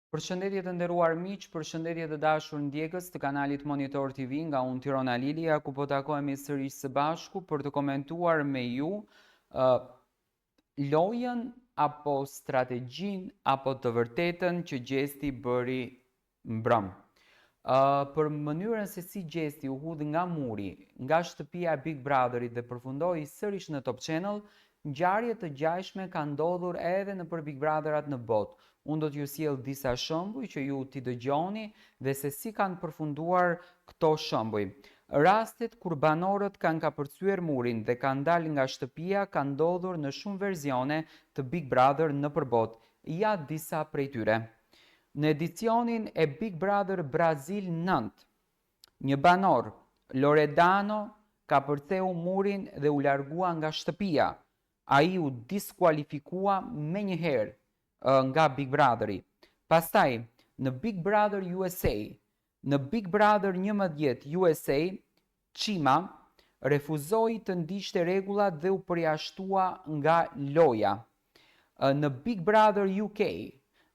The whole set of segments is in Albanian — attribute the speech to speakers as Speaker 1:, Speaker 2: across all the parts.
Speaker 1: Përshëndetje të nderuar miq, përshëndetje të dashur ndjekës të kanalit Monitor TV nga unë Tirona Lilia, ku po takohemi sërish së bashku për të komentuar me ju lojën apo strategjin apo të vërtetën që Gjesti bëri mbrëm. Për mënyrën se si Gjesti u hudh nga muri, nga shtëpia e Big Brotherit dhe përfundoi sërish në Top Channel, ngjarje të gjajshme kanë ndodhur edhe nëpër Big Brotherat në botë. Unë do t'ju sjell disa shembuj që ju t'i dëgjoni dhe se si kanë përfunduar këto shembuj. Rastet kur banorët kanë kapërcyer murin dhe kanë dalë nga shtëpia kanë ndodhur në shumë versione të Big Brother nëpër botë. Ja disa prej tyre. Në edicionin e Big Brother Brazil 9, një banor, Loredano, ka përceu murin dhe u largua nga shtëpia. Ai u diskualifikua menjëherë nga Big Brotheri. Pastaj, në Big Brother USA, në Big Brother 11 USA, Chima refuzoi të ndiqte rregullat dhe u përjashtua nga loja. Në Big Brother UK,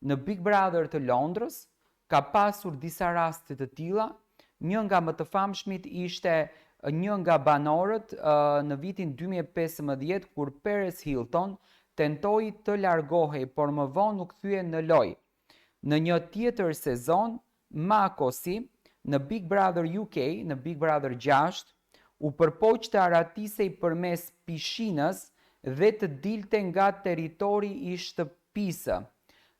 Speaker 1: në Big Brother të Londrës, ka pasur disa raste të tilla. Një nga më të famshmit ishte një nga banorët në vitin 2015 kur Paris Hilton tentoi të largohej, por më vonë u kthye në lojë. Në një tjetër sezon, Makosi, në Big Brother UK, në Big Brother 6, u përpoq të aratisej përmes pishinës dhe të dilte nga territori i shtëpisë.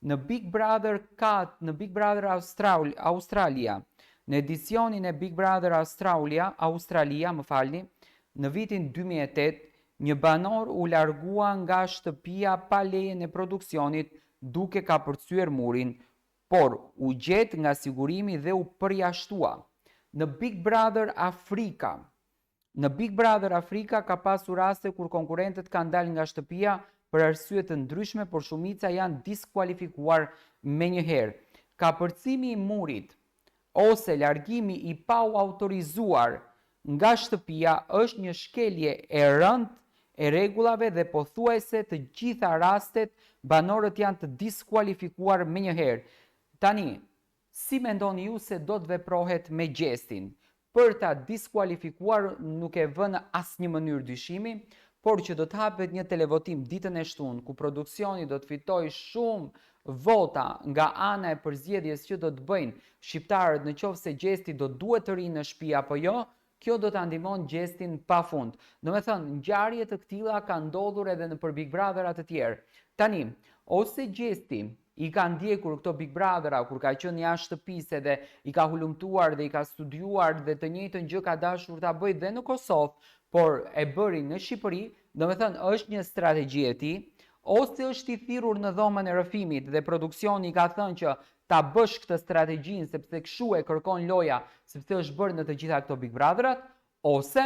Speaker 1: Në Big Brother 4, në Big Brother Australia, në edicionin e Big Brother Australia, në vitin 2008, një banor u largua nga shtëpia pa lejen e produksionit duke kapërcyer murin, por u gjet nga sigurimi dhe u përjashtua. Në Big Brother Afrika, ka pasur raste kur konkurrentët kanë dalë nga shtëpia për arsye të ndryshme, por shumica janë diskualifikuar menjëherë. Kapërcimi i murit ose largimi i pa u autorizuar nga shtëpia është një shkelje e rëndë e rregullave dhe pothuajse të gjitha rastet banorët janë të diskualifikuar menjëherë. Tani, si mendoni ju se do të veprohet me Gjestin? Për ta diskualifikuar nuk e vënë asnjë mënyrë dyshimi, por që do të hapet një televotim ditën e shtunë ku produksioni do të fitojë shumë vota nga ana e përzgjedhjes që do të bëjnë shqiptarët nëse Gjesti do duhet të rinë në shtëpi apo jo. Kjo do të ndihmon Gjestin pafund. Domethënë, ngjarje të këtilla kanë ndodhur edhe nëpër Big Brotherat të tjerë. Tani, ose Gjesti i ka ndjekur këto Big Brothera kur ka qenë jashtë shtëpisë dhe i ka hulumtuar dhe i ka studiuar dhe të njëjtën gjë ka dashur ta bëjë dhe në Kosovë, por e bëri në Shqipëri, domethënë është një strategji e tij, ose është i thirrur në dhomën e rrëfimit dhe produksioni ka thënë që ta bësh këtë strategjinë sepse kështu e kërkon loja, sepse është bërë në të gjitha këto Big Brotherat, ose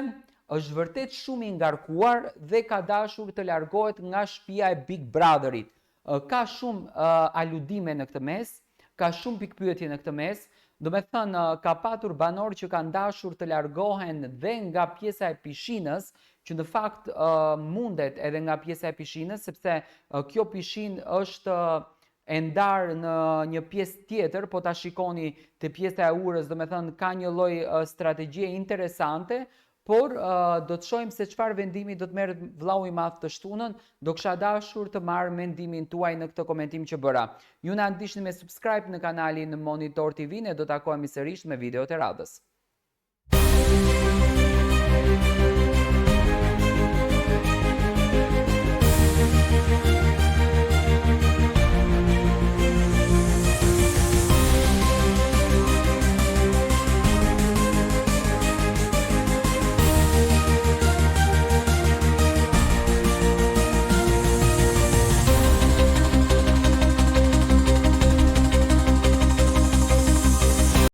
Speaker 1: është vërtet shumë i ngarkuar dhe ka dashur të largohet nga shtëpia e Big Brotherit. Ka shumë aludime në këtë mes, ka shumë pikpyetje në këtë mes. Domethënë ka patur banor që kanë dashur të largohen dhe nga pjesa e pishinës, që në fakt mundet edhe nga pjesa e pishinës, sepse kjo pishinë është e ndarë në një pjesë tjetër, po ta shikoni te pjesa e urës, domethënë ka një lloj strategjie interesante, por do të shohim se çfarë vendimi do të merret vllau i madh të shtunën. Do kisha dashur të marr mendimin tuaj në këtë komentim që bëra. Ju na ndiqni me subscribe në kanalin Monitor TV, ne do takohemi sërish me videot e radhës.